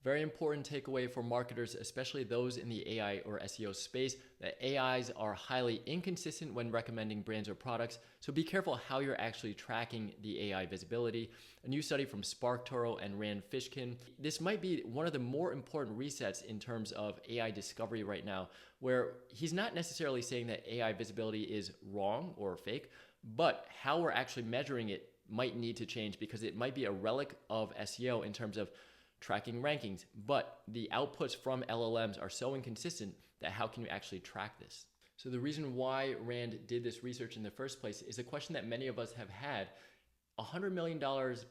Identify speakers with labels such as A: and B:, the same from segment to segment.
A: Very important takeaway for marketers, especially those in the AI or SEO space, that AIs are highly inconsistent when recommending brands or products. So be careful how you're actually tracking the AI visibility. A new study from SparkToro and Rand Fishkin. This might be one of the more important resets in terms of AI discovery right now, where he's not necessarily saying that AI visibility is wrong or fake, but how we're actually measuring it might need to change because it might be a relic of SEO in terms of tracking rankings, but the outputs from LLMs are so inconsistent that how can you actually track this? So the reason why Rand did this research in the first place is a question that many of us have had. $100 million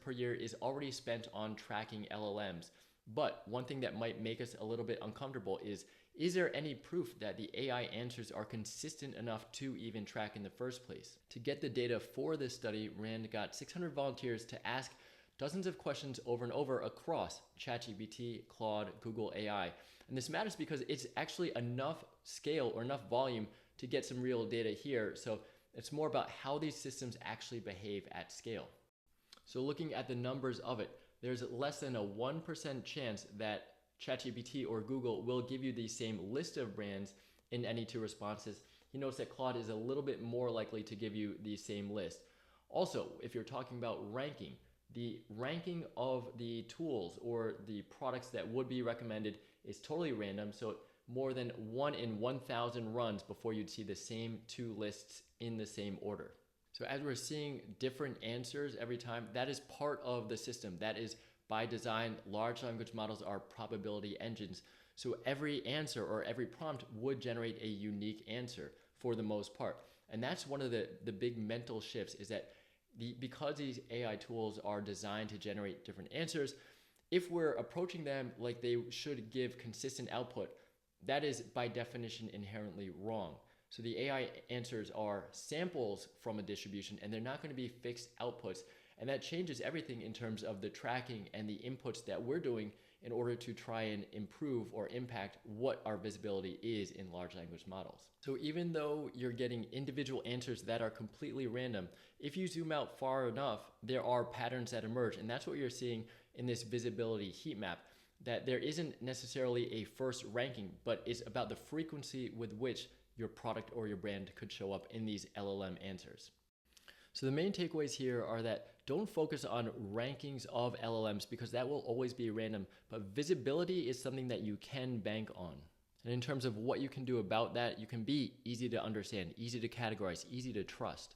A: per year is already spent on tracking LLMs. But one thing that might make us a little bit uncomfortable is there any proof that the AI answers are consistent enough to even track in the first place? To get the data for this study, Rand got 600 volunteers to ask dozens of questions over and over across ChatGPT, Claude, Google AI. And this matters because it's actually enough scale or enough volume to get some real data here. So it's more about how these systems actually behave at scale. So looking at the numbers of it, there's less than a 1% chance that ChatGPT or Google will give you the same list of brands in any two responses. He notes that Claude is a little bit more likely to give you the same list. Also, if you're talking about ranking, the ranking of the tools or the products that would be recommended is totally random. So more than 1 in 1,000 runs before you'd see the same two lists in the same order. So as we're seeing different answers every time, that is part of the system. That is by design. Large language models are probability engines. So every answer or every prompt would generate a unique answer for the most part. And that's one of the big mental shifts is that because these AI tools are designed to generate different answers, if we're approaching them like they should give consistent output, that is by definition inherently wrong. So the AI answers are samples from a distribution and they're not going to be fixed outputs. And that changes everything in terms of the tracking and the inputs that we're doing in order to try and improve or impact what our visibility is in large language models. So even though you're getting individual answers that are completely random, if you zoom out far enough, there are patterns that emerge. And that's what you're seeing in this visibility heat map, that there isn't necessarily a first ranking, but it's about the frequency with which your product or your brand could show up in these LLM answers. So the main takeaways here are that don't focus on rankings of LLMs because that will always be random, but visibility is something that you can bank on. And in terms of what you can do about that, you can be easy to understand, easy to categorize, easy to trust.